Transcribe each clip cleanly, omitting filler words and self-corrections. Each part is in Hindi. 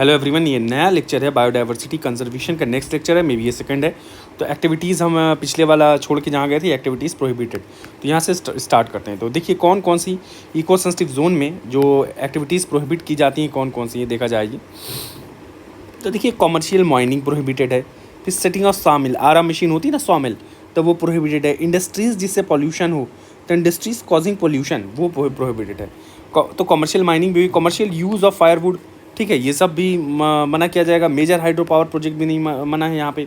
हेलो एवरीवन, ये नया लेक्चर है बायोडाइवर्सिटी कंजर्वेशन का। नेक्स्ट लेक्चर है, मे बी ये सेकंड है। तो एक्टिविटीज़ हम पिछले वाला छोड़ के जहाँ गए थे, एक्टिविटीज़ प्रोहिबिटेड, तो यहाँ से स्टार्ट करते हैं। तो देखिए कौन कौन सी इको सेंसिटिव जोन में जो एक्टिविटीज़ प्रोहिबिट की जाती हैं कौन कौन सी, ये देखा जाएगी। तो देखिए कॉमर्शियल माइनिंग प्रोहिबिटेड है, फिर सेटिंग ऑफ सॉमिल, आरा मशीन होती है ना सॉमिल, तो वो प्रोहिबिटेड है। इंडस्ट्रीज़ जिससे पॉल्यूशन हो, तो इंडस्ट्रीज़ कॉजिंग पॉल्यूशन वो प्रोहिबिटेड है। तो कॉमर्शियल माइनिंग भी, कॉमर्शियल यूज़ ऑफ फायरवुड, ठीक है, ये सब भी मना किया जाएगा। मेजर हाइड्रो पावर प्रोजेक्ट भी नहीं मना है यहाँ पे।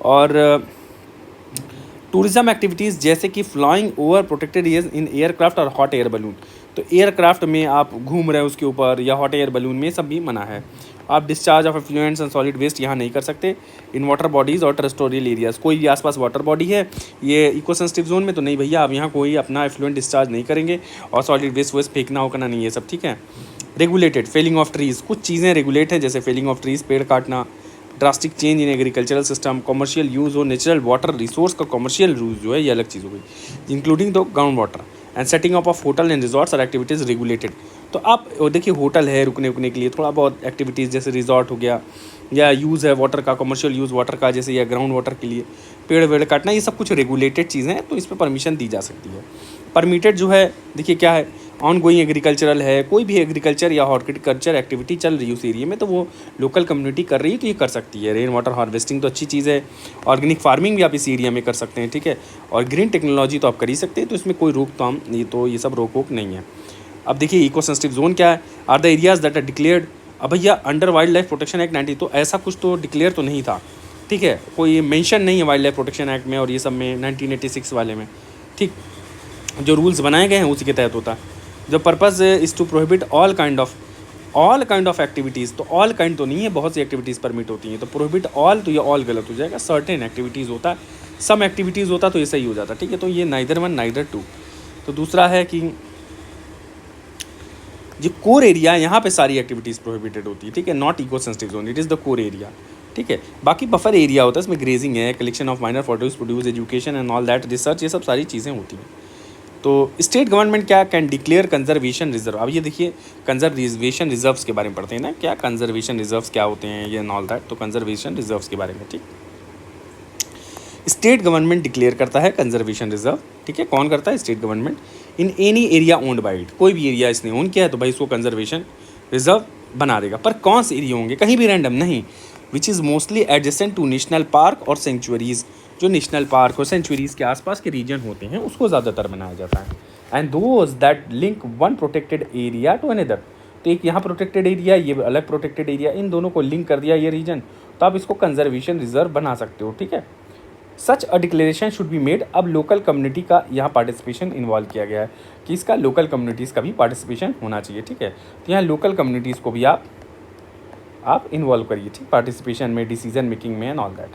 और टूरिज्म एक्टिविटीज़ जैसे कि flying over protected areas in aircraft और हॉट एयर बलून, तो एयरक्राफ्ट में आप घूम रहे हैं उसके ऊपर या हॉट एयर बलून में, सब भी मना है। आप discharge of effluents and solid waste यहाँ नहीं कर सकते। इन वाटर बॉडीज़ और टेरेस्टोरियल एरियाज़, कोई भी आसपास वाटर बॉडी है ये इको सेंसिटिव जोन में, तो नहीं भैया आप यहाँ कोई अपना एफ्लुएंट डिस्चार्ज नहीं करेंगे और सॉलिड वेस्ट फेंकना होना नहीं है सब, ठीक है। रेगुलेटेड फेलिंग ऑफ ट्रीज़, कुछ चीज़ें रेगुलेट हैं जैसे फेलिंग ऑफ ट्रीज़, पेड़ काटना, drastic change in agricultural system, commercial use हो नेचुरल वाटर रिसोर्स का कमर्शियल यूज़ जो है ये अलग चीज़ हो गई, including the ground water and setting up of hotel and resorts और एक्टिविटीज़ रेगुलेटेड। तो आप देखिए होटल है रुकने उकने के लिए, थोड़ा बहुत एक्टिविटीज़ जैसे रिजॉर्ट हो गया, या यूज़ है वाटर का, कमर्शियल यूज़ वाटर का जैसे, या ग्राउंड वाटर के लिए पेड़ वेड़ काटना, ये सब कुछ रेगुलेटेड चीज़ें हैं, तो इस पर परमिशन दी जा सकती है। परमिटेड जो है देखिए क्या है, ऑन गोइंग एग्रीकल्चरल है, कोई भी एग्रीकल्चर या हॉर्टिकल्चर एक्टिविटी चल रही है उस एरिया में, तो वो लोकल कम्युनिटी कर रही है तो ये कर सकती है। रेन वाटर हार्वेस्टिंग तो अच्छी चीज़ है। ऑर्गेनिक फार्मिंग भी आप इस एरिया में कर सकते हैं, ठीक है। और ग्रीन टेक्नोलॉजी तो आप कर ही सकते हैं, तो इसमें कोई रोकथाम नहीं, तो ये सब रोक नहीं है। अब देखिए इको सेंसिटिव जोन क्या है, are the areas that are declared. अब भैया under wildlife protection act 90, तो ऐसा कुछ तो डिक्लेयर तो नहीं था, ठीक है, कोई मेंशन नहीं है वाइल्ड लाइफ प्रोटेक्शन एक्ट में और ये सब में 1986 वाले में, ठीक। जो रूल्स बनाए गए हैं उसी के तहत होता है। The purpose is to prohibit all kind of activities, तो ऑल काइंड तो नहीं है, बहुत सी एक्टिविटीज़ परमिट होती हैं, तो प्रोहिबिट ऑल, तो ये ऑल गलत हो जाएगा। सर्टेन एक्टिविटीज़ होता है, सम एक्टिविटीज़ होता तो ये सही हो जाता, ठीक है। तो ये नाइदर वन नाइदर टू। तो दूसरा है कि जो कोर एरिया, यहाँ पे सारी एक्टिविटीज़ प्रोहिबिटेड होती है, ठीक है, not eco sensitive zone, it is the core area, ठीक है। बाकी बफर एरिया होता है, इसमें ग्रेजिंग है, collection of minor produce education and all that, research, ये सब सारी चीज़ें होती हैं। तो स्टेट गवर्नमेंट क्या कैन डिक्लेयर कंजर्वेशन रिजर्व। अब ये देखिए कंजर्वेशन रिजर्व्स के बारे में पढ़ते हैं ना, क्या कंजर्वेशन रिजर्व्स क्या होते हैं ये ऑल दैट, तो कंजर्वेशन रिजर्व्स के बारे में, ठीक। स्टेट गवर्नमेंट डिक्लेयर करता है कंजर्वेशन रिजर्व, ठीक है। कौन करता है? State government. In any area owned by it, कोई भी एरिया इसने ओन किया है तो भाई इसको कंजर्वेशन रिजर्व बना देगा। पर कौन से एरिया होंगे, कहीं भी रैंडम नहीं। Which is mostly adjacent to national park और सेंचुरीज़, जो नेशनल पार्क और सेंचुरीज़ के आसपास के रीजन होते हैं उसको ज़्यादातर बनाया जाता है। And those that link one protected area to another, तो एक यहाँ प्रोटेक्टेड एरिया, ये अलग प्रोटेक्टेड एरिया, इन दोनों को लिंक कर दिया ये रीजन, तो आप इसको कंजर्वेशन रिजर्व बना सकते हो, ठीक है। Such a declaration should be made. अब लोकल कम्युनिटी का यहाँ पार्टिसिपेशन इन्वॉल्व किया गया है कि इसका लोकल कम्युनिटीज़ का भी पार्टिसिपेशन होना चाहिए, ठीक है। तो यहाँ लोकल कम्युनिटीज़ को भी आप इन्वॉल्व करिए, ठीक, पार्टिसिपेशन में, डिसीजन मेकिंग में एंड ऑल दैट।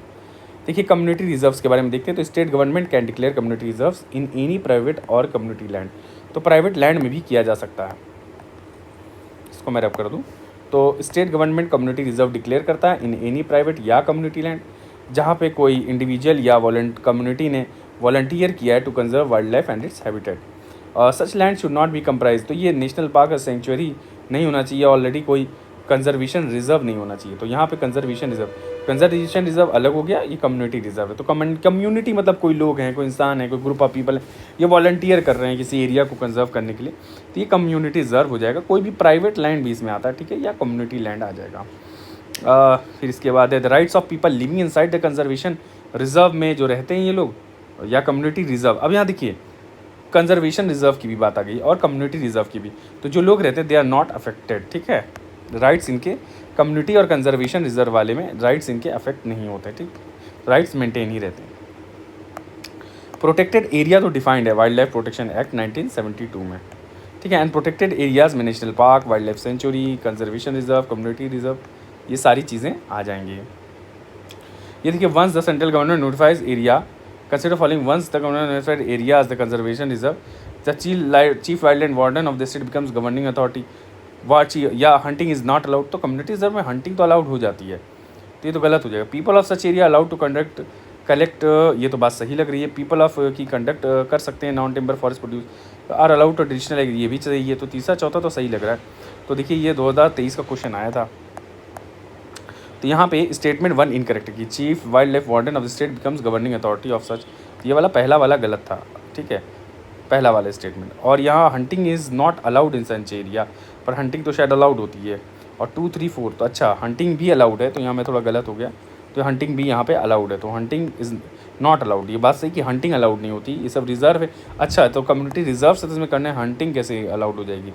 देखिए कम्युनिटी रिजर्व्स के बारे में देखते हैं। तो state government can declare community reserves in any private और कम्युनिटी लैंड, तो प्राइवेट लैंड में भी किया जा सकता है। इसको मैं रैप कर दूँ तो state government community reserve declare करता है इन एनी प्राइवेट या कम्युनिटी लैंड जहाँ पे कोई इंडिविजुअल या कम्युनिटी ने वॉलंटियर किया है to conserve wildlife and its habitat. Such land should not be comprise, तो ये नेशनल पार्क और सेंचुरी नहीं होना चाहिए, ऑलरेडी कोई कंजर्वेशन रिजर्व नहीं होना चाहिए। तो यहाँ पे कंजर्वेशन रिजर्व अलग हो गया, ये कम्युनिटी रिजर्व है। तो कम्युनिटी मतलब कोई लोग हैं, कोई इंसान है, कोई ग्रुप ऑफ पीपल है, ये वॉलंटियर कर रहे हैं किसी एरिया को कंजर्व करने के लिए, तो ये कम्युनिटी रिजर्व हो जाएगा। कोई भी प्राइवेट लैंड भी इसमें आता है, ठीक है, या कम्युनिटी लैंड आ जाएगा। फिर इसके बाद है the rights of people living inside the conservation reserve में जो रहते हैं ये लोग, या कम्युनिटी रिजर्व। अब यहाँ देखिए कंजर्वेशन रिजर्व की भी बात आ गई और कम्युनिटी रिजर्व की भी, तो जो लोग रहते हैं दे आर नॉट अफेक्टेड, ठीक है। राइट्स इनके कम्युनिटी और कंजर्वेशन रिजर्व वाले में राइट्स इनके अफेक्ट नहीं होते, ठीक, राइट्स मेंटेन ही रहते हैं। प्रोटेक्टेड एरिया तो डिफाइंड है वाइल्ड लाइफ प्रोटेक्शन एक्ट 1972 में, ठीक है। एंड प्रोटेक्टेड एरियाज में national park, wildlife sanctuary, conservation reserve, community reserve, ये सारी चीज़ें आ जाएंगी। ये देखिए once the central government notifies area consider following, once the government notified area as the conservation reserve, the chief wild land warden of the state becomes governing authority. Watch या हंटिंग इज़ नॉट अलाउड, तो कम्युनिटी रिजर्व में हंटिंग तो अलाउड हो जाती है, तो ये तो गलत हो जाएगा। People of such area allowed to collect, ये तो बात सही लग रही है, पीपल ऑफ की कंडक्ट कर सकते हैं non timber forest produce are allowed to traditional, ये भी चाहिए। तो तीसरा चौथा तो सही लग रहा है। तो देखिए ये 2023 का क्वेश्चन आया था, तो यहाँ पे स्टेटमेंट 1 इनकरेक्ट की chief wild life warden of the state becomes governing authority of such, ये वाला पहला वाला गलत था, ठीक है, पहला वाला स्टेटमेंट। और यहाँ hunting is not allowed in such area, पर हंटिंग तो शायद अलाउड होती है। और 2, 3, 4 तो अच्छा हंटिंग भी अलाउड है, तो यहाँ मैं थोड़ा गलत हो गया, तो हंटिंग भी यहाँ पे अलाउड है, तो हंटिंग इज़ नॉट अलाउड। ये बात सही कि हंटिंग अलाउड नहीं होती, ये सब रिजर्व है। अच्छा तो कम्युनिटी रिजर्व से इसमें करना है, हंटिंग कैसे अलाउड हो जाएगी,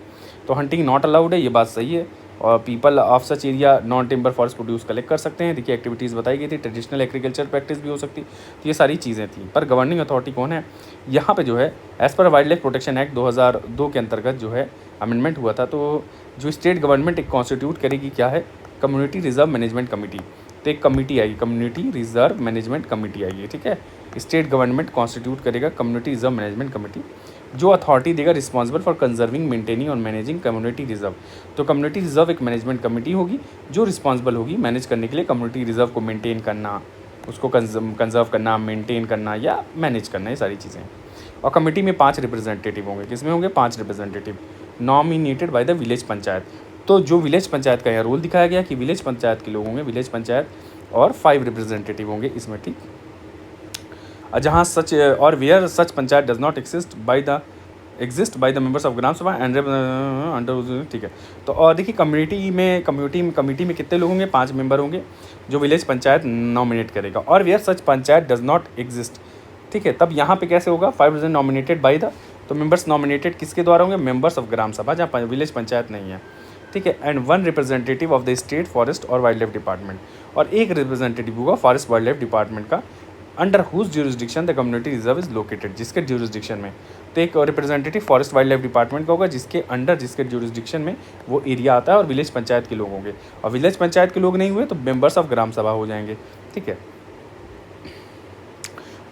तो हंटिंग नॉट अलाउड है, ये बात सही है। और people of such area non timber forest produce collect कर सकते हैं, देखिए एक्टिविटीज़ बताई गई थी, ट्रेडिशनल एग्रीकल्चर प्रैक्टिस भी हो सकती, तो ये सारी चीज़ें थी। पर गवर्निंग अथॉरिटी कौन है यहाँ पे जो है, as per wild life protection act 2002 के अंतर्गत जो है अमेंडमेंट हुआ था, तो जो स्टेट गवर्नमेंट एक कॉन्स्टिट्यूट करेगी क्या है, कम्युनिटी रिजर्व मैनेजमेंट कमेटी, तो एक कमेटी आएगी, कम्युनिटी रिजर्व मैनेजमेंट कमेटी आएगी, ठीक है। स्टेट गवर्नमेंट कॉन्स्टिट्यूट करेगा कम्युनिटी रिजर्व मैनेजमेंट कमेटी, जो अथॉरिटी देगा रिस्पॉन्सिबल फॉर कंजर्विंग, मेंटेनिंग और मैनेजिंग कम्युनिटी रिजर्व। तो कम्युनिटी रिजर्व एक मैनेजमेंट कमेटी होगी जो रिस्पॉन्सिबल होगी मैनेज करने के लिए कम्युनिटी रिजर्व को मेंटेन करना, उसको कंजर्व करना, मेंटेन करना या मैनेज करना, ये सारी चीज़ें। और कमेटी में 5 रिप्रेजेंटेटिव होंगे, किसमें होंगे 5 representative nominated by the village panchayat. तो जो विलेज पंचायत का यहाँ रोल दिखाया गया कि विलेज पंचायत के लोग होंगे, विलेज पंचायत, और 5 रिप्रेजेंटेटिव होंगे इसमें, ठीक। जहाँ सच और where such panchayat does not exist by the members of gram sabha and under, ठीक है। तो और देखिए कम्युनिटी में कितने लोग होंगे, 5 मेंबर होंगे जो विलेज पंचायत नॉमिनेट करेगा, और where such panchayat does not exist, ठीक है। तब यहाँ पे कैसे होगा, 5 नॉमिनेटेड बाय द, तो मेंबर्स नॉमिनेटेड किसके द्वारा होंगे, मेंबर्स ऑफ ग्राम सभा जहाँ विलेज पंचायत नहीं है, ठीक है। And 1 representative of the state forest और वाइल्ड लाइफ डिपार्टमेंट, और एक रिप्रेजेंटेटिव होगा फॉरेस्ट वाइल्ड लाइफ डिपार्टमेंट का, under whose jurisdiction the community reserve is located, जिसके ज्यूरिसडिक्शन में, तो एक representative forest wildlife department का होगा जिसके अंडर, जिसके ज्यूरिसडिक्शन में वो एरिया आता है, और विलेज पंचायत के लोग होंगे, और विलेज पंचायत के लोग नहीं हुए तो मेंबर्स ऑफ ग्राम सभा हो जाएंगे, ठीक है।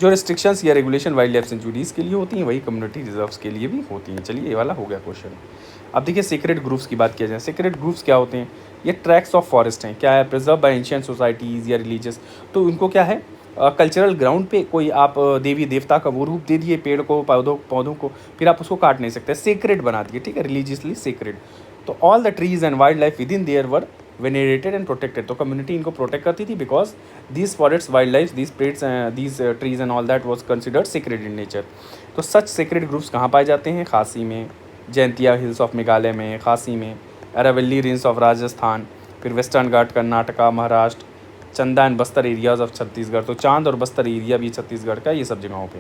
जो रिस्ट्रिक्शंस या रेगुलेशन वाइल्ड लाइफ सेंचुरीज़ के लिए होती हैं वही कम्युनिटी रिजर्व्स के लिए भी होती हैं। चलिए ये वाला हो गया क्वेश्चन। अब देखिए सीक्रेट ग्रुप्स की बात किया जाए, सीक्रेट ग्रुप्स क्या होते हैं, ये ट्रैक्स ऑफ फॉरेस्ट हैं, क्या है, प्रिजर्व बाय एंशिएंट सोसाइटीज़ या रिलीजियस, तो उनको क्या है, कल्चरल ग्राउंड पे कोई आप देवी देवता का वो रूप दे दिए पेड़ को, पौधों को, फिर आप उसको काट नहीं सकते, सीक्रेट बना दिए, ठीक है, रिलीजियसली सीक्रेट। तो all the trees and wildlife within there were venerated and protected, तो कम्युनिटी इनको प्रोटेक्ट करती थी because these forest wildlife these पेड्स these trees and all that was considered secret in nature. तो सच सीक्रेट ग्रुप्स कहाँ पाए जाते हैं, खासी में, जयंतिया हिल्स ऑफ मेघालय में, खासी में, अरावली रेंज ऑफ राजस्थान, फिर वेस्टर्न घाट कर्नाटका, महाराष्ट्र, चंदा and Bastar areas of Chhattisgarh, तो चांद और बस्तर एरिया भी छत्तीसगढ़ का, ये सब जगहों पे।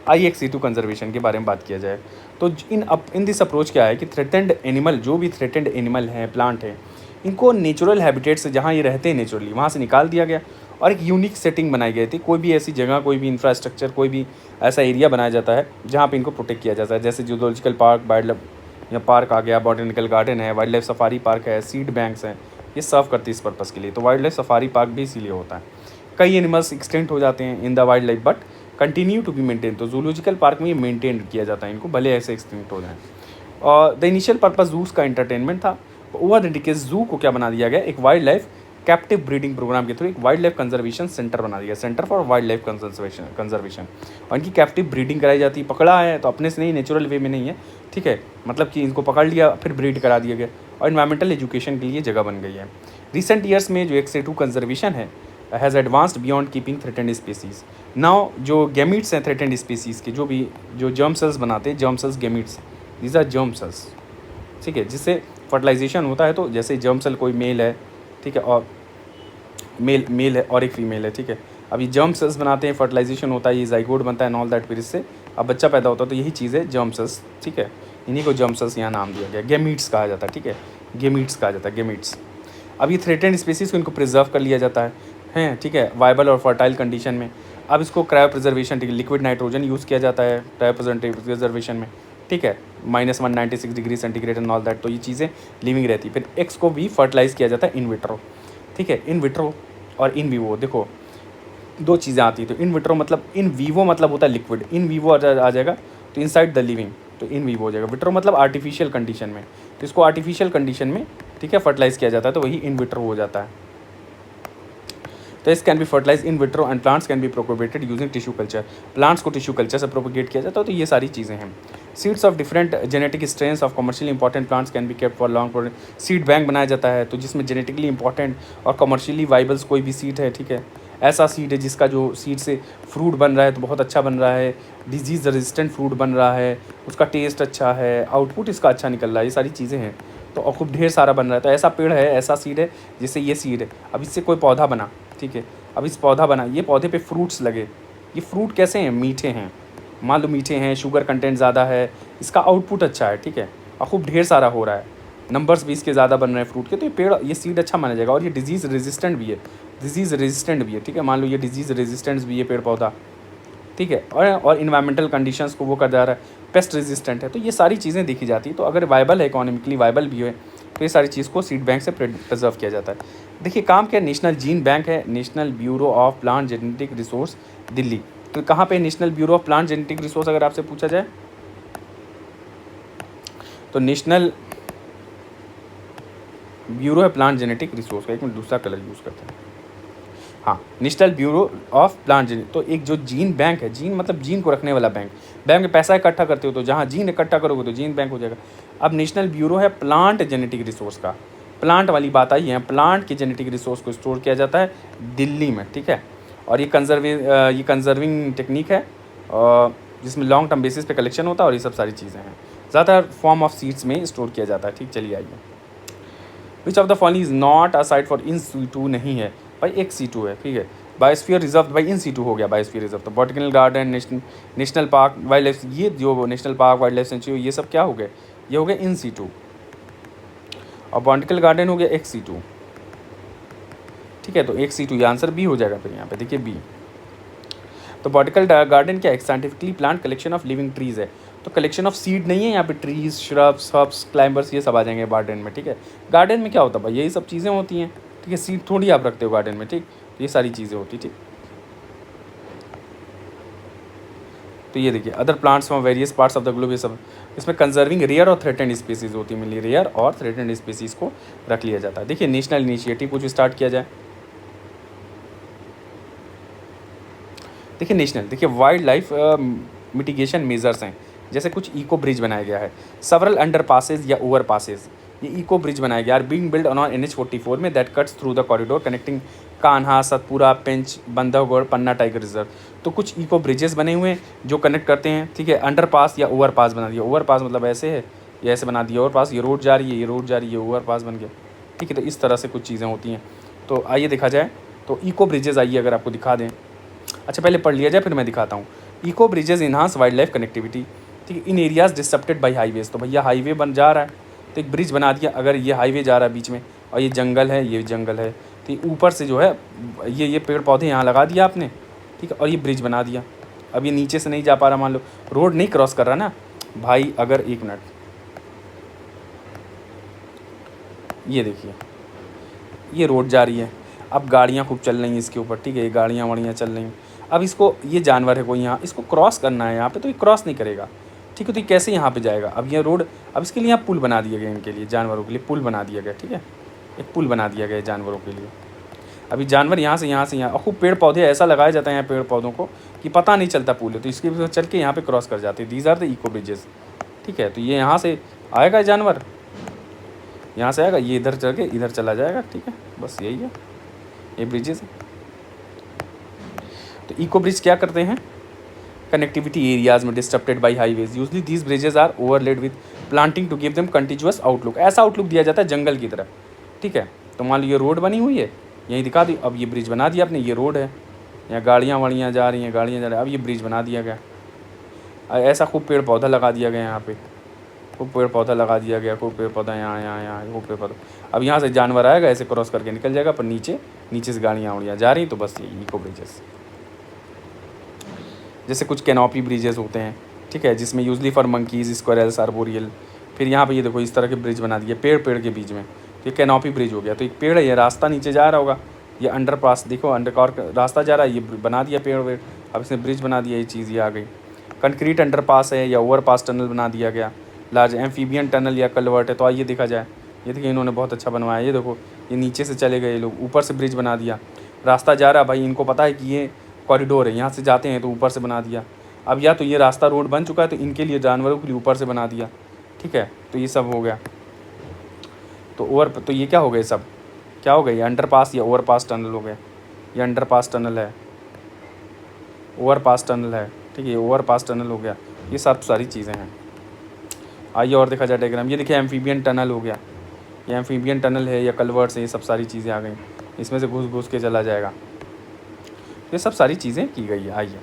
आइए एक सीटू कंजर्वेशन के बारे में बात किया जाए, तो इन दिस अप्रोच क्या है कि थ्रेटेंड एनिमल, जो भी थ्रेटेंड एनिमल हैं, प्लांट हैं, इनको नेचुरल हैबिटेट से, जहाँ ये रहते हैं नेचुरली, वहाँ से निकाल दिया गया और एक यूनिक सेटिंग बनाई गई थी। कोई भी ऐसी जगह, कोई भी इंफ्रास्ट्रक्चर, कोई भी ऐसा एरिया बनाया जाता है जहाँ पे इनको प्रोटेक्ट किया जाता है, जैसे जूलॉजिकल पार्क, वाइल्ड लाइफ या पार्क आ गया, बॉटनिकल गार्डन है, वाइल्ड लाइफ सफारी पार्क है, सीड बैंक्स हैं, ये सर्व करती है इस पर्पज़ के लिए। तो वाइल्ड लाइफ सफारी पार्क भी इसीलिए होता है। कई एनिमल्स एक्सटेंट हो जाते हैं in the wildlife but continue to be maintain, तो जूलॉजिकल पार्क में ये मेंटेन किया जाता है इनको, भले ऐसे एक्सटेंट हो जाएँ। और द इनिशियल पर्पज़ जूस का एंटरटेनमेंट था, ओवर द डिकेज जू को क्या बना दिया गया, एक wildlife captive breeding programme के थ्रू एक वाइल्ड लाइफ कंजर्वेशन सेंटर बना दिया, centre for wildlife conservation, और इनकी कैप्टिव ब्रीडिंग कराई जाती है। पकड़ा है तो अपने से नहीं, नेचुरल वे में नहीं है, ठीक है, मतलब कि इनको पकड़ लिया फिर ब्रीड करा दिया गया, और इन्वायरमेंटल एजुकेशन के लिए जगह बन गई है। रिसेंट ईयर्स में जो एक्सेटू कंजर्वेशन है has advanced beyond keeping threatened species. Now जो गैमीट्स हैं थ्रेटेंड स्पीसीज़ के, जो जर्म सेल्स बनाते हैं, germ cells gametes, these are germ cells, ठीक है, जिससे फर्टिलाइजेशन होता है। तो जैसे जर्म सेल कोई मेल है, ठीक है, और मेल है और एक फीमेल है, ठीक है, अब ये जर्म सेल्स बनाते हैं, फर्टिलाइजेशन होता है, ये जाइगोट बनता है एंड ऑल दैट, फिर इससे अब बच्चा पैदा होता है, तो यही चीज़ है जर्म सेल्स, ठीक है, इन्हीं को जर्म सेल्स यहाँ नाम दिया गया, गैमीट्स कहा जाता है, ठीक है, गैमीट्स कहा जाता है, गैमीट्स। अब ये थ्रेटेंड स्पीसीज़ को इनको प्रिजर्व कर लिया जाता है, ठीक है, वाइबल और फर्टाइल कंडीशन में। अब इसको क्रायो प्रिजर्वेशन, ठीक है, लिक्विड नाइट्रोजन यूज़ किया जाता है क्रायो प्रिजर्वेशन में, ठीक है, -196 degree centigrade and all that, तो ये चीज़ें लिविंग रहती है। फिर एक्स को भी फर्टिलाइज़ किया जाता है इन विट्रो, ठीक है, इन विट्रो और इन वीवो, देखो दो चीज़ें आती है। तो इन विट्रो मतलब, इन वीवो मतलब होता है लिक्विड, इन वीवो आ जाएगा तो इनसाइड द लिविंग, तो इन वीवो हो जाएगा। विट्रो मतलब आर्टिफिशियल कंडीशन में, तो इसको आर्टिफिशियल कंडीशन में, ठीक है, फर्टिलाइज़ किया जाता है, तो वही इन विट्रो हो जाता है। तो इस can be fertilize in vitro and plants can be propagated using tissue culture, plants को टिश्यू कल्चर से प्रोपोगेट किया जाता है। तो ये सारी चीज़ें हैं। Seeds of different genetic strains of commercially important plants can be kept for long, seed bank बनाया जाता है, तो जिसमें जेनेटिकली इंपॉर्टेंट और कमर्शियली वाइबल्स कोई भी सीड है, ठीक है, ऐसा सीड है जिसका जो सीड से फ्रूट बन रहा है तो बहुत अच्छा बन रहा है, डिजीज़ रेजिस्टेंट फ्रूट बन रहा है, उसका टेस्ट अच्छा है, आउटपुट इसका अच्छा निकल रहा है, ये सारी चीज़ें हैं। तो और खूब ढेर सारा बन रहा है, तो ऐसा पेड़ है, ऐसा सीड है, जैसे ये सीड है, अब इससे कोई पौधा बना, ठीक है, अब इस पौधा बना, ये पौधे पे फ्रूट्स लगे, ये फ्रूट कैसे हैं, मीठे हैं, मान लो मीठे हैं, शुगर कंटेंट ज़्यादा है, इसका आउटपुट अच्छा है, ठीक है, और खूब ढेर सारा हो रहा है, नंबर्स भी इसके ज़्यादा बन रहे हैं फ्रूट के, तो ये पेड़, ये सीड अच्छा माना जाएगा। और ये डिजीज़ रेजिस्टेंट भी है, डिजीज़ रेजिस्टेंट भी है, ठीक है, मान लो ये डिजीज़ रेजिस्टेंस भी है पेड़ पौधा, ठीक है, और इन्वायरमेंटल कंडीशंस को वो कर जा रहा है, पेस्ट रेजिस्टेंट है, तो ये सारी चीज़ें देखी जाती है। तो अगर वायबल है, इकोनॉमिकली वायबल भी है, तो ये सारी चीज़ को सीड बैंक से प्रिजर्व किया जाता है। देखिए काम क्या है, नेशनल जीन बैंक है, national bureau of plant genetic resource Delhi. तो कहाँ पे national bureau of plant genetic resource अगर आपसे पूछा जाए, तो नेशनल ब्यूरो है प्लांट जेनेटिक रिसोर्स का, एक मिनट दूसरा कलर यूज़ करते हैं, हाँ, national bureau of plant genetic. तो एक जो जीन बैंक है, जीन मतलब जीन को रखने वाला बैंक, बैंक में पैसा इकट्ठा करते हो, तो जहाँ जीन इकट्ठा करोगे तो जीन बैंक हो जाएगा। अब नेशनल ब्यूरो है प्लांट जेनेटिक रिसोर्स का, प्लांट वाली बात आई है, प्लांट के जेनेटिक रिसोर्स को स्टोर किया जाता है दिल्ली में, ठीक है, और ये कंजर्विंग टेक्निक है, जिसमें लॉन्ग टर्म बेसिस पे कलेक्शन होता है, और ये सब सारी चीज़ें हैं, ज़्यादातर फॉर्म ऑफ सीड्स में स्टोर किया जाता है, ठीक। चलिए आइए, which of the following is not a site for in situ, नहीं है भाई, एक सीटू है, ठीक है, बायोस्फीयर रिजर्व भाई इन सीटू हो गया, बायोस्फीयर रिजर्व, तो botanical garden, national park, wild life, ये जो national park, wildlife century, ये सब क्या हो गए, ये हो गए इन सीटू, और बॉटनिकल गार्डन हो गया एक सीटू, ठीक है, तो एक सीटू, ये आंसर बी हो जाएगा फिर यहाँ पे, देखिए बी। तो बॉटनिकल गार्डन क्या है, scientifically plant collection of living trees है, तो कलेक्शन ऑफ सीड नहीं है यहाँ पे, ट्रीज, श्रब्स, हर्ब्स, क्लाइंबर्स, ये सब आ जाएंगे गार्डन में, ठीक है। गार्डन में क्या होता है भाई, यही सब चीज़ें होती हैं, ठीक है, सीड थोड़ी आप रखते हो गार्डन में, ठीक, ये सारी चीज़ें होती, ठीक। तो ये देखिए other plants from various parts of the globe, ये सब, इसमें कंजर्विंग रेयर और थ्रेटेंड स्पीसीज होती है, मिली रेयर और थ्रेटेंड स्पीसीज को रख लिया जाता है। देखिए नेशनल इनिशिएटिव कुछ स्टार्ट किया जाए, देखिए नेशनल, देखिए वाइल्ड लाइफ मिटिगेशन मेजर्स हैं, जैसे कुछ इको ब्रिज बनाया गया है, सेवरल अंडर पासेज या ओवर पासेज, ये इको ब्रिज बनाया गया, are being build on NH-44 में, that cuts through the corridor connecting Kanha, Satpura, Pench, Bandhavgarh, Panna tiger reserve. तो कुछ इको ब्रिजेस बने हुए हैं जो कनेक्ट करते हैं, ठीक है, अंडर पास या ओवर पास बना दिया, ओवर पास मतलब ऐसे है, ये ऐसे बना दिया ओवर पास, ये रोड जा रही है, ये रोड जा रही है, ओवर पास बन गया, ठीक है। तो इस तरह से कुछ चीज़ें होती हैं। तो आइए देखा जाए, तो इको ब्रिजेस आइए अगर आपको दिखा दें, अच्छा पहले पढ़ लिया जाए फिर मैं दिखाता हूँ। Eco bridges enhance wildlife connectivity, ठीक है, in areas disturbed by highways, तो भैया हाईवे बन जा रहा है, तो एक ब्रिज बना दिया, अगर ये हाईवे जा रहा है बीच में और ये जंगल है, ये जंगल है, तो ऊपर से जो है ये पेड़ पौधे यहाँ लगा दिया आपने, ठीक है, और ये ब्रिज बना दिया। अब ये नीचे से नहीं जा पा रहा, मान लो रोड नहीं क्रॉस कर रहा ना भाई, अगर एक मिनट, ये देखिए ये रोड जा रही है, अब गाड़ियाँ खूब चल रही हैं इसके ऊपर, ठीक है, ये गाड़ियाँ वाड़ियाँ चल रही हैं, अब इसको, ये जानवर है कोई यहाँ, इसको क्रॉस करना है यहाँ पे, तो ये क्रॉस नहीं करेगा, ठीक है, तो ये कैसे यहाँ पे जाएगा। अब ये रोड, अब इसके लिए यहाँ पुल बना दिया गया, इनके लिए, जानवरों के लिए पुल बना दिया गया, ठीक है, एक पुल बना दिया गया जानवरों के लिए। अभी जानवर यहाँ से यहाँ, खूब पेड़ पौधे ऐसा लगाया जाता है यहाँ पेड़ पौधों को कि पता नहीं चलता पुल है, तो इसके वजह से चल के यहाँ पे क्रॉस कर जाते हैं। These are the eco bridges, ठीक है, तो ये यहाँ से आएगा जानवर, यहाँ से आएगा, ये इधर चल के इधर चला जाएगा, ठीक है, बस यही है, ये ब्रिजेस है। तो इको ब्रिज क्या करते हैं, कनेक्टिविटी एरियाज में disturbed by highways, usually these bridges are overlaid with planting to give them continuous outlook, ऐसा आउटलुक दिया जाता है जंगल की तरह, ठीक है। तो मान लो ये रोड बनी हुई है, यहीं दिखा दी, अब ये ब्रिज बना दिया आपने, ये रोड है, यहाँ गाड़ियाँ वाड़ियाँ जा रही हैं, गाड़ियाँ जा रही हैं, अब ये ब्रिज बना दिया गया, ऐसा खूब पेड़ पौधा लगा दिया गया यहाँ पे, खूब पेड़ पौधा लगा दिया गया, खूब पेड़ पौधा यहाँ खूब पेड़ पौधा। अब यहाँ से जानवर आएगा, ऐसे क्रॉस करके निकल जाएगा, पर नीचे से गाड़ियाँ वाड़ियाँ जा रही, तो बस ये इको ब्रिजेस। जैसे कुछ कैनोपी ब्रिजेस होते हैं, ठीक है, जिसमें usually for monkeys, squirrels, arboreal. फिर यहाँ पे ये देखो इस तरह के ब्रिज बना दिए पेड़ के बीच में, तो ये कैनोपी ब्रिज हो गया। तो एक पेड़ है, ये रास्ता नीचे जा रहा होगा, ये अंडर पास देखो, अंडर कार रास्ता जा रहा है, ये बना दिया पेड़ वेड़, अब इसने ब्रिज बना दिया, ये चीज़ ये आ गई। कंक्रीट अंडर पास है या ओवर पास टनल बना दिया गया, लार्ज एम्फीबियन टनल या कलवर्ट है। तो आइए देखा जाए, ये देखिए इन्होंने बहुत अच्छा बनवाया, ये देखो ये नीचे से चले गए लोग, ऊपर से ब्रिज बना दिया। रास्ता जा रहा भाई, इनको पता है कि ये कॉरिडोर है, यहाँ से जाते हैं तो ऊपर से बना दिया। अब या तो ये रास्ता रोड बन चुका है तो इनके लिए, जानवरों के लिए ऊपर से बना दिया, ठीक है। तो ये सब हो गया। तो ये क्या हो गया, सब क्या हो गया, ये अंडरपास या ओवरपास टनल हो गया। ये अंडरपास टनल है, ओवरपास टनल है, ठीक है, ये ओवरपास टनल हो गया। ये सब सारी चीज़ें हैं। आइए और देखा जाए डायग्राम। ये देखिए एम्फीबियन टनल हो गया, ये एम्फीबियन टनल है या कल्वर्ट्स है, ये सब सारी चीज़ें आ गई। इसमें से घुस घुस के चला जाएगा। ये सब सारी चीज़ें की गई है। आइए,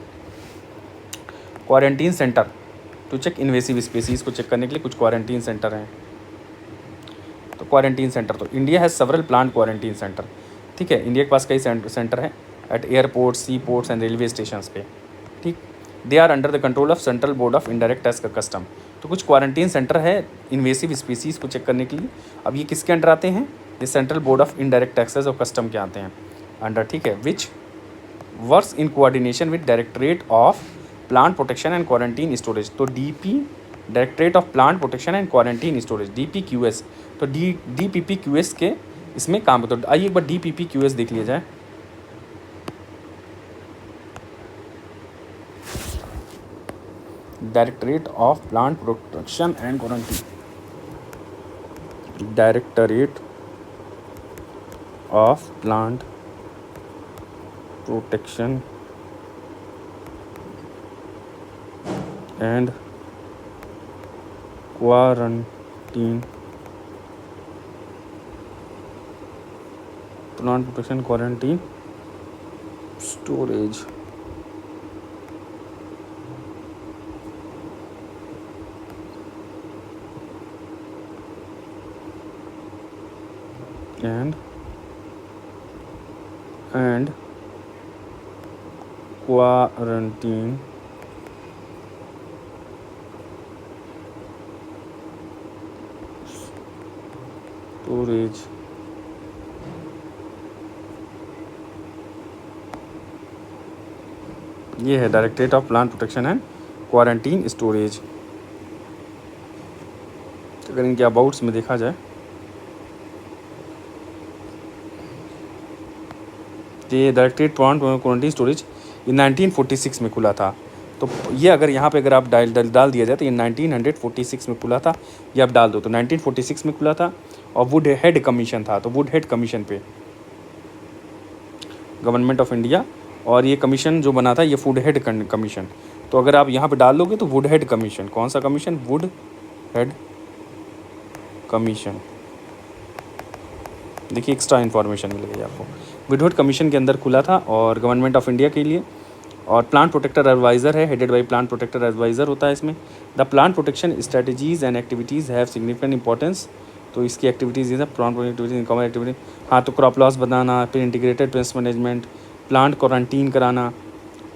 quarantine centre to check invasive species को चेक करने के लिए कुछ क्वारंटीन सेंटर हैं। तो क्वारंटीन सेंटर, तो India has several plant quarantine centre, ठीक है। इंडिया के पास कई सेंटर हैं at airport, seaports and railway station पे, ठीक। They are under the control of central board of indirect tax custom. तो कुछ क्वारंटीन सेंटर है इन्वेसिव स्पीसीज़ को चेक करने के लिए। अब ये किसके अंडर आते हैं, ये central board of indirect taxes और कस्टम के आते हैं अंडर, ठीक है। Which works in coordination with directorate of plant protection and quarantine storage. तो DP, directorate of plant protection and quarantine storage, DPQS। तो DPPQS के इसमें काम करते। आइए एक बार DPPQS देख लिया जाए। Directorate of plant protection and quarantine, directorate of plant protection and quarantine, plant protection quarantine storage. and quarantine storage। ये है directorate of plant protection and quarantine storage. अगर इनके अबाउट्स में देखा जाए तो ये डायरेक्टरेट प्लांट क्वारंटीन स्टोरेज ये 1946 में खुला था। तो ये अगर यहाँ पे अगर आप डाल दिया जाए तो ये 1946 में खुला था, ये आप डाल दो। तो 1946 में खुला था और वुड हेड कमीशन था। तो वुड हेड कमीशन पे गवर्नमेंट ऑफ इंडिया, और ये कमीशन जो बना था ये वुड हेड कमीशन। तो अगर आप यहाँ पे डाल दोगे तो वुड हेड कमीशन, कौन सा कमीशन, वुड हेड कमीशन। देखिए एक्स्ट्रा इन्फॉर्मेशन मिल गई आपको। वुड हेड कमीशन के अंदर खुला था और गवर्नमेंट ऑफ इंडिया के लिए, और प्लांट प्रोटेक्टर एडवाइज़र है, headed by plant protector adviser होता है इसमें। The plant protection strategies and activities have significant importance. तो इसकी एक्टिविटीज़ है प्लांट एक्टिविटीज, इनकम एक्टिविटी, हाँ, तो क्रॉप लॉस बनाना, फिर integrated pest management, plant quarantine कराना,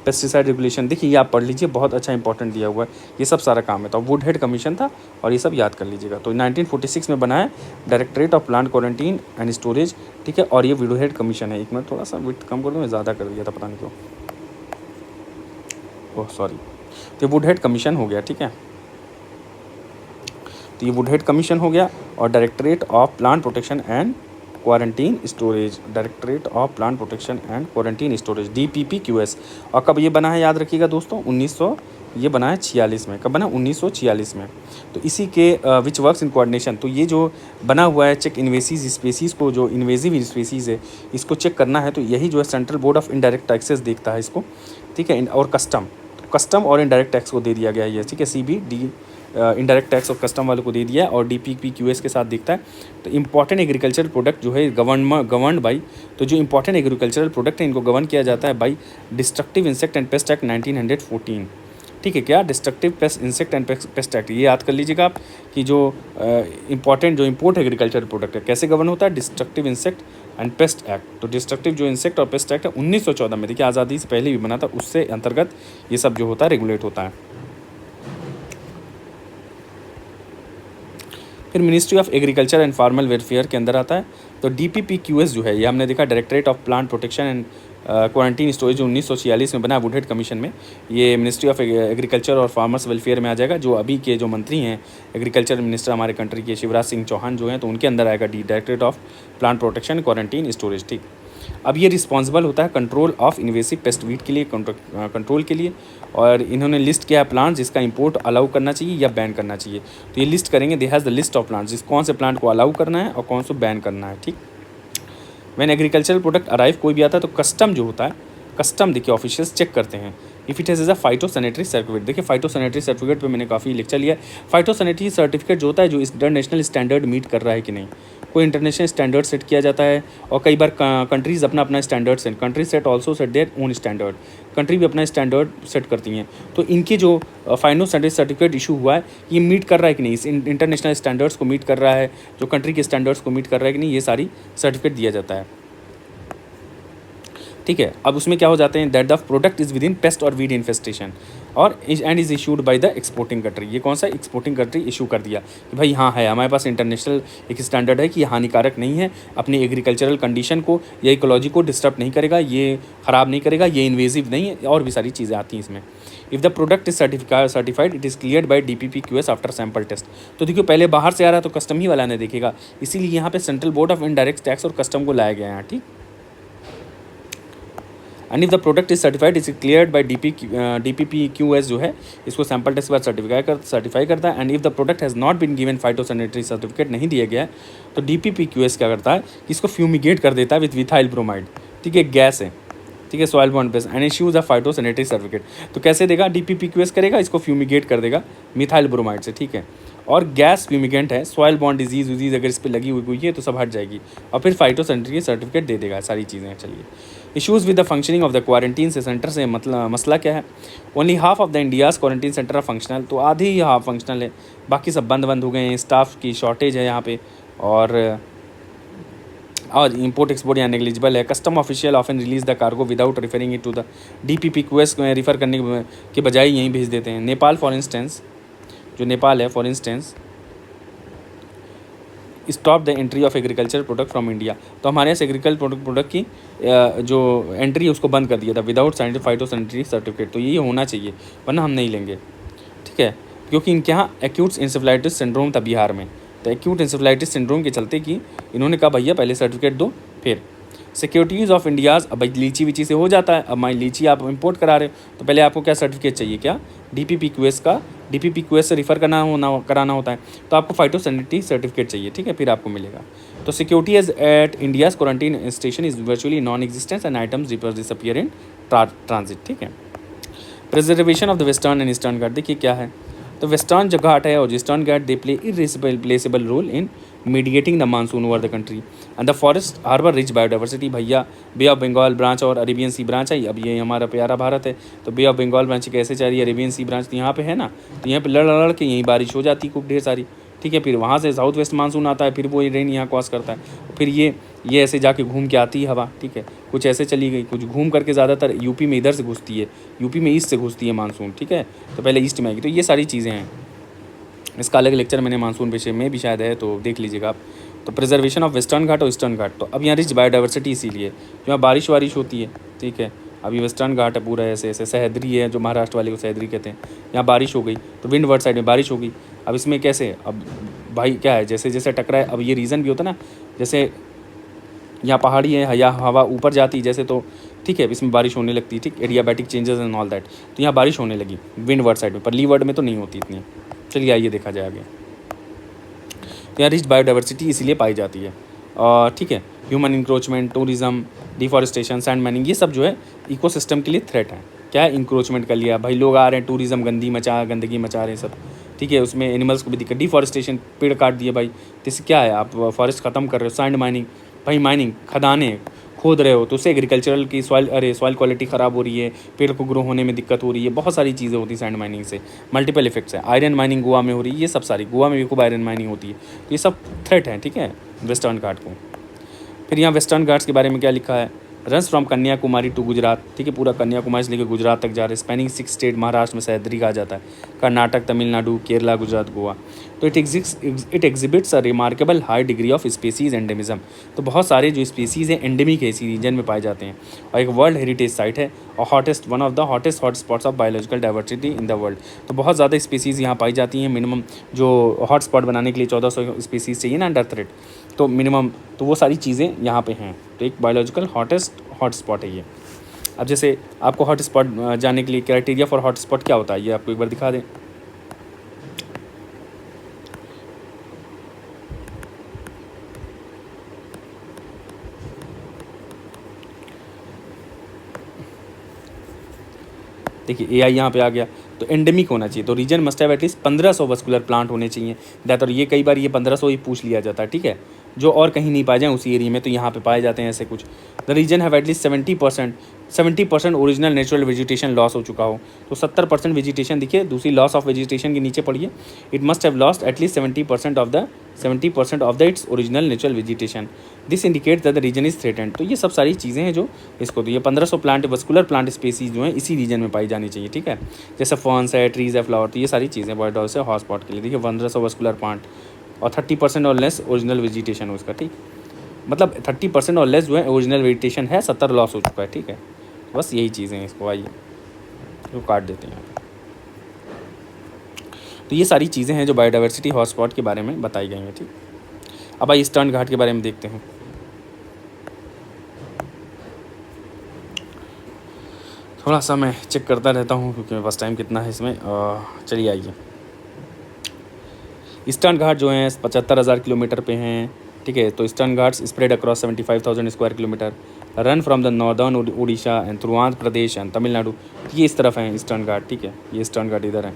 पेस्टिसाइड रेगुलेशन। देखिए ये आप पढ़ लीजिए, बहुत अच्छा इंपॉर्टेंट दिया हुआ है, ये सब सारा काम है। तो वुड हेड कमीशन था और ये सब याद कर लीजिएगा। तो 1946 में बना है directorate of plant quarantine and storage, ठीक है। और ये वुड हेड कमीशन है। एक मिनट थोड़ा सा विड्थ कम कर दूँ, मैं ज़्यादा कर दिया था, पता नहीं क्यों, ओह सॉरी। तो ये वुड हेड कमीशन हो गया, ठीक है। तो ये वुड हेड कमीशन हो गया और directorate of plant protection and quarantine storage, directorate of plant protection and quarantine storage, DPPQS। और कब ये बना है याद रखिएगा दोस्तों, 1900, ये बना है 46 में। कब बना, 1946 में। तो इसी के विच वर्क्स इन कोऑर्डिनेशन। तो ये जो बना हुआ है चेक इन्वेसिव स्पीसीज़ को, जो इन्वेजिव स्पीसीज़ है इसको चेक करना है, तो यही जो है central board of indirect taxes देखता है इसको, ठीक है। और कस्टम और इनडायरेक्ट टैक्स को दे दिया गया है ये, ठीक है। CBD इनडायरेक्ट टैक्स और कस्टम वालों को दे दिया है और DPPQS के साथ दिखता है। तो इंपॉर्टेंट एग्रीकल्चरल प्रोडक्ट जो है गवर्न बाई, तो जो इंपॉर्टेंट एग्रीकल्चरल प्रोडक्ट है इनको गवर्न किया जाता है by destructive insect and paste act 1914, ठीक है। क्या, destructive paste insect and paste act, ये याद कर लीजिएगा आप कि जो इंपॉर्टेंट जो इम्पोर्ट एग्रीकल्चरल प्रोडक्ट है कैसे गवर्न होता है, destructive insect and paste act. तो डिस्ट्रक्टिव जो इंसेक्ट और पेस्ट एक्ट है 1914 में, देखिए आज़ादी से पहले भी बना था, उससे अंतर्गत ये सब जो होता है रेगुलेट होता है। फिर ministry of agriculture and formal welfare के अंदर आता है। तो DPPQS जो है ये हमने देखा directorate of plant protection and quarantine storage, 1946 में बना वुड हेड कमीशन में। ये मिनिस्ट्री ऑफ एग्रीकल्चर और फार्मर्स वेलफेयर में आ जाएगा। जो अभी के जो मंत्री हैं एग्रीकल्चर मिनिस्टर हमारे कंट्री के शिवराज सिंह चौहान जो हैं, तो उनके अंदर आएगा directorate of plant protection quarantine storage, ठीक। अब ये रिस्पॉन्सिबल होता है control of invasive paste weed के लिए, कंट्रोल के लिए। और इन्होंने लिस्ट किया है प्लांट जिसका इंपोर्ट अलाउ करना चाहिए या बैन करना चाहिए। तो ये लिस्ट करेंगे, they has the list of plant, जिस कौन से प्लांट को अलाउ करना है और कौन से बैन करना है, ठीक। व्हेन एग्रीकल्चरल प्रोडक्ट अराइव, कोई भी आता है तो कस्टम जो होता है, कस्टम देखिए ऑफिशियल्स चेक करते हैं if it has a phytosanitary certificate. देखिए फाइटोसैनिटरी सर्टिफिकेट पे मैंने काफ़ी लेक्चर लिया है। फाइटोसैनिटरी सर्टिफिकेट जो होता है जो इंटरनेशनल स्टैंडर्ड मीट कर रहा है कि नहीं, कोई इंटरनेशनल स्टैंडर्ड सेट किया जाता है। और कई बार कंट्रीज़ अपना अपना standard set, country set also set their own standard, country भी अपना स्टैंडर्ड सेट करती हैं। तो इनके जो फाइटोसैनिटरी सर्टिफिकेट इशू हुआ है ये मीट कर रहा है कि नहीं, इस इंटरनेशनल स्टैंडर्ड्स को मीट कर रहा है, जो कंट्री के स्टैंडर्ड्स को मीट कर रहा है कि नहीं, ये सारी सर्टिफिकेट दिया जाता है, ठीक है। अब उसमें क्या हो जाते हैं, that the product is with in paste और वीड इन्फेस्टेशन और and is issued by the exporting country. ये कौन सा एक्सपोर्टिंग कंट्री इशू कर दिया कि भाई हाँ है, हमारे पास इंटरनेशनल एक स्टैंडर्ड है कि ये हानिकारक नहीं है, अपनी एग्रीकल्चरल कंडीशन को या इकोलॉजी को डिस्टर्ब नहीं करेगा, ये ख़राब नहीं करेगा, ये इन्वेजिव नहीं है, और भी सारी चीज़ें आती हैं इसमें। If the product is certified it is cleared by DPPQS after sample test. तो देखिए पहले बाहर से आ रहा है तो कस्टम ही वाला ने देखेगा, इसीलिए यहाँ पे central board of indirect tax और कस्टम को लाया गया है, ठीक। And if the product is certified is cleared by DPPQS जो है इसको सैम्पल टेस्ट के बाद सर्टिफाई करता है। And if the product has not been given phytosanitary certificate, नहीं दिया गया है, तो DPPQS क्या करता है, इसको फ्यूमिगेट कर देता है विथ मिथाइल ब्रोमाइड, ठीक है, गैस है, ठीक है, soil bond base, and issues a phytosanitary certificate. तो कैसे देगा, DPPQS करेगा, इसको फ्यूमिगेट कर देगा मिथाइल ब्रोमाइड से, ठीक है। और गैस फ्यूमिगेंट है, सॉइल बॉन्ड डिजीज़ अगर इस पर लगी हुई है तो सब हट जाएगी, और फिर फाइटोसैनिटरी सर्टिफिकेट दे देगा, सारी चीज़ें। चलिए, issues with the functioning of the quarantine से सेंटर से मतलब मसला क्या है, only half of the India's quarantine centre are functional. तो आधे ही हाफ फंक्शनल है, बाकी सब बंद हो गए हैं, स्टाफ की शॉर्टेज है यहाँ पे, और इंपोर्ट एक्सपोर्ट यहाँ नेग्लिजिबल है। Custom official often release the cargo without referring it to the DPPQS में रिफ़र करने के बजाय यहीं भेज देते हैं। नेपाल फॉर इंस्टेंस, जो नेपाल है for instance, stop the entry of agriculture product from India. तो हमारे यहाँ से एग्रीकल्चर प्रोडक्ट की जो एंट्री है उसको बंद कर दिया था विदाउट फाइटोसैनिटरी सर्टिफिकेट। तो ये होना चाहिए, वरना हम नहीं लेंगे, ठीक है, क्योंकि इनके यहाँ एक्यूट इंसेफ्लाइटिस सिंड्रोम था बिहार में। तो एक्यूट इंसेफ्लाइटिस सिंड्रोम के चलते कि इन्होंने कहा भैया पहले सर्टिफिकेट दो, फिर सिक्योरिटीज़ ऑफ इंडियाज़। अब भाई लीची वीची से हो जाता है, अब माई लीची आप इंपोर्ट करा रहे हो तो पहले आपको क्या सर्टिफिकेट चाहिए, क्या DPPQS का, DPPQS से रिफ़र कराना होता है, तो आपको फाइटोसैनिटरी सर्टिफिकेट चाहिए, ठीक है, फिर आपको मिलेगा। तो security edge at India's quarantine station is virtually non existence and items disappear in transit, ठीक है। Preservation of the western and eastern Ghat, देखिए क्या है, तो वेस्टर्न जो घाट है और eastern Ghat they play irreplaceable role in mediating the monsoon over the country and the forest harbour rich biodiversity. भैया बे ऑफ बंगाल ब्रांच और अरेबियन सी ब्रांच है, अब ये हमारा प्यारा भारत है, तो बे ऑफ बंगाल ब्रांच कैसे चाह रही है, अरेबियन सी ब्रांच तो यहाँ पे है ना, तो यहाँ पे लड़ के यहीं बारिश हो जाती है खूब ढेर सारी, ठीक है। फिर वहाँ से साउथ वेस्ट मानसून आता है, फिर वो रेन यहाँ क्रॉस करता है, फिर ये ऐसे जाके घूम के आती है हवा, ठीक है, कुछ ऐसे चली गई, कुछ घूम करके ज़्यादातर यूपी में इधर से घुसती है, यूपी में ईस्ट से घुसती है मानसून, ठीक है, तो पहले ईस्ट में आएगी। तो ये सारी चीज़ें हैं, इसका अलग लेक्चर मैंने मानसून विषय में भी शायद है, तो देख लीजिएगा आप। तो प्रिजर्वेशन ऑफ वेस्टर्न घाट और ईस्टर्न घाट, तो अब यहाँ रिच बायोडाइवर्सिटी इसीलिए यहाँ बारिश वारिश होती है, ठीक है। अभी वेस्टर्न घाट है पूरा ऐसे ऐसे, सह्याद्री है जो महाराष्ट्र वाले को सह्याद्री कहते हैं, यहाँ बारिश हो गई तो विंड वर्ड साइड में बारिश हो गई। अब इसमें कैसे, अब भाई क्या है, जैसे जैसे टकरा है, अब ये रीज़न भी होता है ना, जैसे यहाँ पहाड़ी है या हवा ऊपर जाती जैसे, तो ठीक है, इसमें बारिश होने लगती है, ठीक, adiabatic changes and all that, तो यहाँ बारिश होने लगी विंड वर्ड साइड में, पर ली वर्ड में तो नहीं होती इतनी। चलिए आइए देखा जाए आगे। तो यहाँ रिच बायोडाइवर्सिटी इसीलिए पाई जाती है, और ठीक है, human encroachment, tourism, deforestation, sand mining, ये सब जो है इकोसिस्टम के लिए थ्रेट है। क्या है, इंक्रोचमेंट कर लिया भाई, लोग आ रहे हैं, टूरिज़्म गंदगी मचा रहे हैं सब, ठीक है, उसमें एनिमल्स को भी दिक्कत, डिफॉरेस्टेशन, पेड़ काट दिए भाई, तो इससे क्या है, आप फॉरेस्ट ख़त्म कर रहे हो। सैंड माइनिंग, भाई माइनिंग, खदानें खोद रहे हो, तो उससे एग्रीकल्चरल की सॉइल क्वालिटी ख़राब हो रही है, पेड़ को ग्रो होने में दिक्कत हो रही है, बहुत सारी चीज़ें होती हैं सैंड माइनिंग से, मल्टीपल इफेक्ट्स है। आयरन माइनिंग गोवा में हो रही है, ये सब सारी, गोवा में भी खूब आयरन माइनिंग होती है, तो ये सब थ्रेट है, ठीक है, वेस्टर्न घाट को। फिर यहाँ वेस्टर्न घाट्स के बारे में क्या लिखा है, runs from Kanyakumari to Gujarat, ठीक है, पूरा कन्याकुमारी से लेकर गुजरात तक जा रहे हैं, स्पैनिंग 6 स्टेट, महाराष्ट्र में सह्याद्री कहा जाता है, कर्नाटक, तमिलनाडु, केरला, गुजरात, गोवा। तो it exhibits a remarkable high degree of species endemism. तो बहुत सारे जो स्पीसीज़ हैं एंडेमिक है, इसी रीजन में पाए जाते हैं, और एक वर्ल्ड हेरिटेज साइट है और one of the hottest hot spots of biological diversity in the world. तो बहुत ज़्यादा स्पीसीज़ यहाँ पाई जाती हैं, मिनिमम जो हॉट स्पॉट बनाने के लिए 1400 स्पीसीज़ चाहिए ना अंडर थ्रेट, तो मिनिमम, तो वो सारी चीज़ें यहाँ पे हैं। तो एक बायोलॉजिकल हॉट स्पॉट है ये। अब जैसे आपको हॉट स्पॉट जाने के लिए क्राइटेरिया फॉर हॉट स्पॉट क्या होता है, ये आपको एक बार दिखा दें। देखिए AI यहाँ पे आ गया, तो एंडेमिक होना चाहिए, तो region must have at least 1500 vascular plant होने चाहिए दैट, और ये कई बार ये 1500 ही पूछ लिया जाता है, ठीक है, जो और कहीं नहीं पाए जाए उसी एरिया में, तो यहाँ पे पाए जाते हैं ऐसे कुछ। The region have at least 70% original natural vegetation loss हो चुका हो, तो 70% वेजिटेशन देखिए, दूसरी लॉस ऑफ वेजिटेशन के नीचे पढ़िए, it must have lost at least 70% of the its original natural vegetation, this indicate that the region is threatened. तो ये सब सारी चीज़ें हैं जो इसको, तो ये 1500 प्लांट वस्कुलर प्लांट स्पीसीज जो हैं इसी रीजन में पाई जानी चाहिए, ठीक है, जैसे फर्न्स है, ट्रीज है, फ्लावर, तो ये सारी चीज़ें बर्ड हाउस है हॉट स्पॉट के लिए। देखिए 1500 वस्कुलर प्लांट और 30% और लेस ओरिजिनल वेजिटेशन हो उसका, ठीक, मतलब 30% और लेस जो है ओरिजिनल वेजिटेशन है, 70 लॉस हो चुका है, ठीक है, बस यही चीज़ें हैं इसको, आइए तो काट देते हैं। तो ये सारी चीज़ें हैं जो बायोडाइवर्सिटी हॉटस्पॉट के बारे में बताई गई हैं, ठीक। अब आइए ईस्टर्न घाट के बारे में देखते हैं। थोड़ा सा मैं चेक करता रहता हूँ क्योंकि मेरे पास टाइम कितना है इसमें। चलिए आइए, ईस्टर्न घाट जो हैं 75,000 किलोमीटर पे हैं, ठीक है, तो eastern Ghats spread across 75,000 square kilometre, run from the northern Orissa and through Andhra Pradesh and Tamil Nadu, ये इस तरफ हैं ईस्टर्न घाट, ठीक है, ये ईस्टर्न घाट इधर है।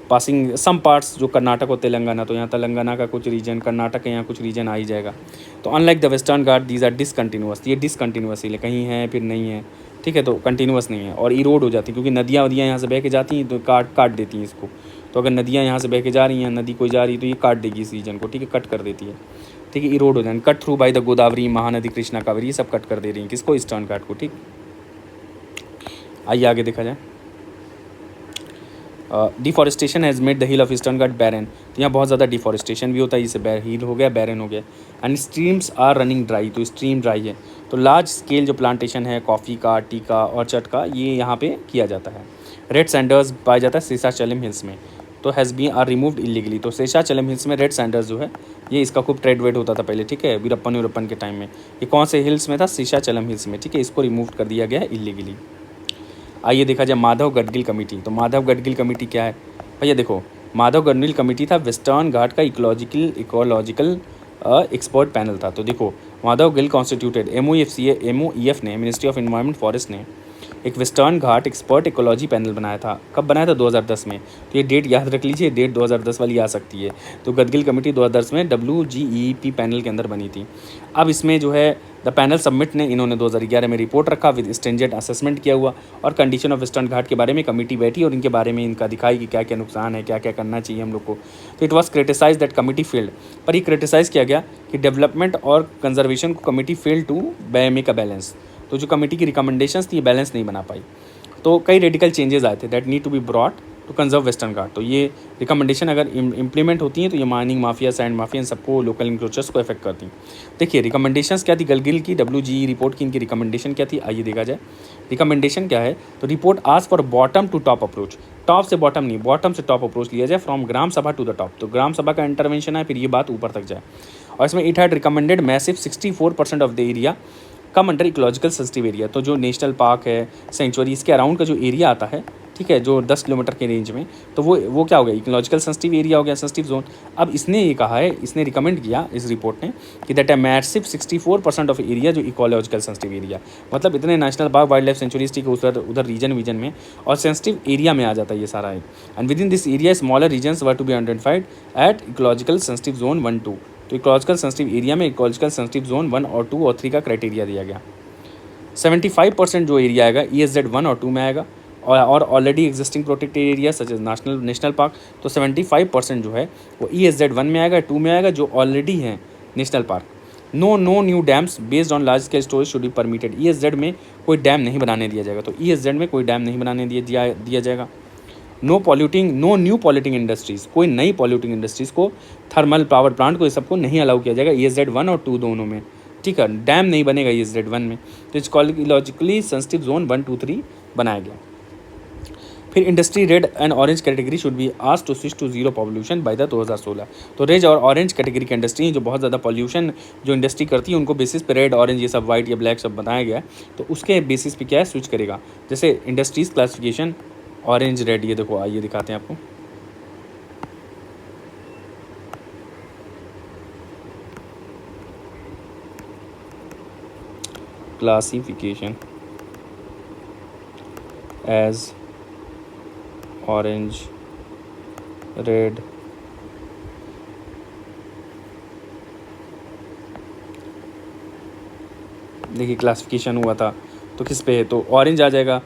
पासिंग सम पार्ट्स जो कर्नाटक और तेलंगाना, तो यहाँ तेलंगाना का कुछ रीजन, कर्नाटक के यहाँ कुछ रीजन आ ही जाएगा। तो unlike the western Ghat these are discontinuous, ये डिसकंटिन्यूअस है, कहीं है फिर नहीं है, ठीक है, तो कंटिन्यूअस नहीं है और इरोड हो जाती है क्योंकि नदियाँ वदियाँ यहाँ से बह के जाती हैं तो काट देती हैं इसको। तो अगर नदियाँ यहाँ से बह के जा रही हैं, नदी कोई जा रही है तो ये काट देगी इस रीजन को, ठीक है, कट कर देती है, ठीक है, इरोड हो जाए, cut through by the Godavari, Mahanadi, Krishna, Kaveri, ये सब कट कर दे रही हैं किसको, ईस्टर्न घाट को, ठीक। आइए आगे देखा जाए। Deforestation has made the hill of eastern Ghat barren, तो यहाँ बहुत ज़्यादा डिफॉरेस्टेशन भी होता है, इससे हिल हो गया, बैरन हो गया, and streams are running dry, तो स्ट्रीम ड्राई है, तो लार्ज स्केल जो प्लांटेशन है कॉफ़ी का, टी का, ऑर्चर्ड का, ये यहाँ पे किया जाता है। रेड सैंडर्स पाया जाता है शेषाचलम हिल्स में, तो has been are removed illegally, तो शेषाचलम हिल्स में रेड सैंडर्स जो है ये इसका खूब ट्रेड वेड होता था पहले, ठीक है, वीरप्पन के टाइम में। ये कौन से हिल्स में था, शेषाचलम हिल्स में, ठीक है, इसको रिमूव कर दिया गया है इलीगली। आइए देखा जाए माधव गडगिल कमेटी, तो माधव गडगिल कमेटी क्या है भैया, देखो माधव गडगिल कमेटी था वेस्टर्न घाट का इकोलॉजिकल एक्सपर्ट पैनल था। तो देखो माधव गिल कॉन्स्टिट्यूटेड MOEF ने, मिनिस्ट्री ऑफ एनवायरनमेंट फॉरेस्ट ने एक वेस्टर्न घाट एक्सपर्ट इकोलॉजी पैनल बनाया था। कब बनाया था, 2010 में, तो ये डेट याद रख लीजिए, डेट 2010 वाली आ सकती है। तो गडगिल कमेटी 2010 में WGEP पैनल के अंदर बनी थी। अब इसमें जो है द पैनल सबमिट ने, इन्होंने 2011 में रिपोर्ट रखा विद स्ट्रिंजेंट असेसमेंट किया हुआ और कंडीशन ऑफ वेस्टर्न घाट के बारे में कमेटी बैठी और इनके बारे में इनका दिखाई कि क्या क्या नुकसान है, क्या क्या करना चाहिए हम लोग को। तो it was criticize that committee failed, पर ये क्रिटिसाइज़ किया गया कि डेवलपमेंट और कंजर्वेशन को committee fail to make a balance, तो जो कमेटी की रिकमेंडेशंस थी ये बैलेंस नहीं बना पाई। तो कई रेडिकल चेंजेस आए थे that need to be brought to conserve western Ghat. तो ये रिकमेंडेशन अगर इम्प्लीमेंट होती हैं तो ये माइनिंग माफिया, सैंड माफिया, इन सबको, लोकल इंक्रोचर्स को इफेक्ट करती हैं। देखिए रिकमेंडेशंस क्या थी गडगिल की, WGE रिपोर्ट की इनकी रिकमेंडेशन क्या थी, आइए देखा जाए। रिकमेंडेशन क्या है, तो report ask for bottom to top approach, top से बॉटम नहीं, बॉटम से टॉप अप्रोच लिया जाए फ्रॉम ग्राम सभा टू द टॉप, तो ग्राम सभा का इंटरवेंशन है फिर ये बात ऊपर तक जाए। और इसमें it had recommended massive 64% of the area come under ecological sensitive area, तो जो नेशनल पार्क है, सेंचुरी, इसके अराउंड का जो एरिया आता है, ठीक है, जो 10 किलोमीटर के रेंज में, तो वो क्या हो गया, इकोलॉजिकल सेंसिटिव एरिया हो गया, सेंसिटिव जोन। अब इसने ये कहा है, इसने रिकमेंड किया इस रिपोर्ट ने कि that a massive 64% of area जो इकोलॉजिकल सेंसिटिव एरिया, मतलब इतने national park, wild life sanctuaries, ठीक है, उधर रीजन में और सेंसिटिव एरिया में आ जाता है ये सारा है। And within this area smaller regions were to be identified at ecological sensitive zone 1-2, तो इकोलॉजिकल सेंसिटिव एरिया में इकोलॉजिकल सेंसिटिव जोन 1 और 2 और 3 का क्राइटेरिया दिया गया। 75% जो एरिया आएगा ESZ 1 और 2 में आएगा और already existing protected area such as national park, तो 75% जो है वो ESZ 1 में आएगा, 2 में आएगा, जो ऑलरेडी हैं national park. No new dams based on large scale storage should be permitted, ESZ में कोई डैम नहीं बनाने दिया जाएगा, तो ESZ में कोई डैम नहीं बनाने दिया जाएगा। नो न्यू पॉल्यूटिंग इंडस्ट्रीज़, कोई नई पॉल्यूटिंग इंडस्ट्रीज़ को, थर्मल पावर प्लांट को, ये सबको नहीं अलाउ किया जाएगा ESZ 1 और 2 दोनों में, ठीक है, डैम नहीं बनेगा ESZ 1 में, तो इकोलॉजिकली सेंसिटिव जोन 1, 2, 3 बनाया गया। फिर industry red and orange category should be asked to switch to zero pollution by the 2016। तो रेड और ऑरेंज कैटेगरी की इंडस्ट्री जो बहुत ज़्यादा पॉल्यूशन जो इंडस्ट्री करती है उनको बेसिस पे रेड ऑरेंज ये सब वाइट या ब्लैक सब बताया गया है, तो उसके बेसिस पे क्या है स्विच करेगा। जैसे इंडस्ट्रीज क्लासिफिकेशन ऑरेंज रेड, ये देखो आइए दिखाते हैं आपको। क्लासिफिकेशन एज ऑरेंज रेड देखिए क्लासिफिकेशन हुआ था तो किस पे है, तो ऑरेंज आ जाएगा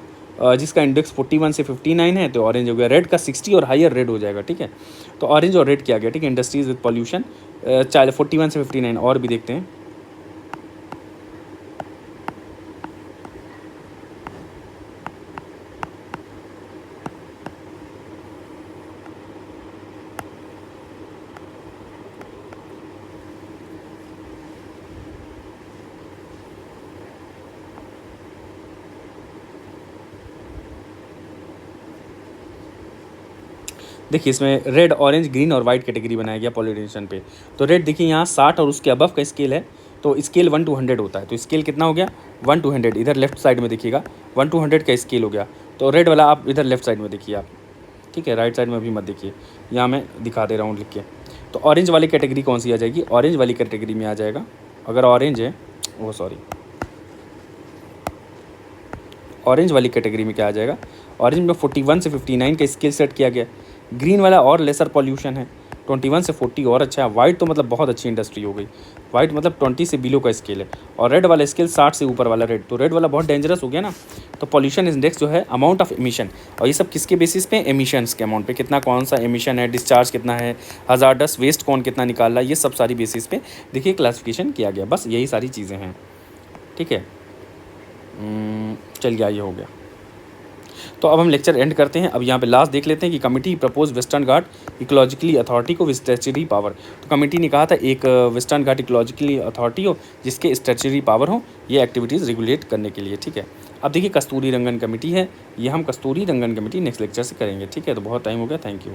जिसका इंडेक्स 41 से 59 है तो ऑरेंज हो गया। रेड का 60 और हायर रेड हो जाएगा, ठीक है। तो ऑरेंज और रेड किया गया, ठीक है। इंडस्ट्रीज विद पॉल्यूशन 41 से 59 और भी देखते हैं। देखिए इसमें रेड ऑरेंज ग्रीन और वाइट कैटेगरी बनाया गया पॉल्यूशन पे। तो रेड देखिए यहाँ 60 और उसके अबव का स्केल है, तो स्केल 1 to 100 होता है। तो स्केल कितना हो गया 1 to 100, इधर लेफ्ट साइड में देखिएगा 1 to 100 का स्केल हो गया। तो रेड वाला आप इधर लेफ्ट साइड में देखिए आप, ठीक है, राइट साइड में अभी मत देखिए, यहाँ मैं दिखा दे रहा हूँ लिख के। तो ऑरेंज वाली कैटेगरी कौन सी आ जाएगी, ऑरेंज वाली कैटेगरी में आ जाएगा, अगर ऑरेंज है वो सॉरी ऑरेंज वाली कैटेगरी में क्या आ जाएगा, ऑरेंज में 41 से 59 का स्केल सेट किया गया। ग्रीन वाला और लेसर पॉल्यूशन है, 21 से 40 और अच्छा है। वाइट तो मतलब बहुत अच्छी इंडस्ट्री हो गई, वाइट मतलब 20 से बिलो का स्केल है। और रेड वाला स्केल 60 से ऊपर वाला रेड, तो रेड वाला बहुत डेंजरस हो गया ना। तो पॉल्यूशन इंडेक्स जो है अमाउंट ऑफ एमिशन, और ये सब किसके बेसिस पे, एमिशंस के अमाउंट पे, कितना कौन सा एमिशन है, डिस्चार्ज कितना है, हजार्डस वेस्ट कौन कितना निकाल रहा है, ये सब सारी बेसिस पे देखिए क्लासिफिकेशन किया गया। बस यही सारी चीज़ें हैं, ठीक है। चल गया, ये हो गया। तो अब हम लेक्चर एंड करते हैं। अब यहाँ पे लास्ट देख लेते हैं कि कमिटी प्रपोज वेस्टर्न घाट इकोलॉजिकली अथॉरिटी को स्टैच्यूटरी पावर। तो कमिटी ने कहा था एक वेस्टर्न घाट इकोलॉजिकली अथॉरिटी हो जिसके स्टैच्यूटरी पावर हो ये एक्टिविटीज़ रेगुलेट करने के लिए, ठीक है। अब देखिए कस्तूरी रंगन कमेटी है, ये हम कस्तूरी रंगन कमेटी नेक्स्ट लेक्चर से करेंगे, ठीक है। तो बहुत टाइम हो गया, थैंक यू।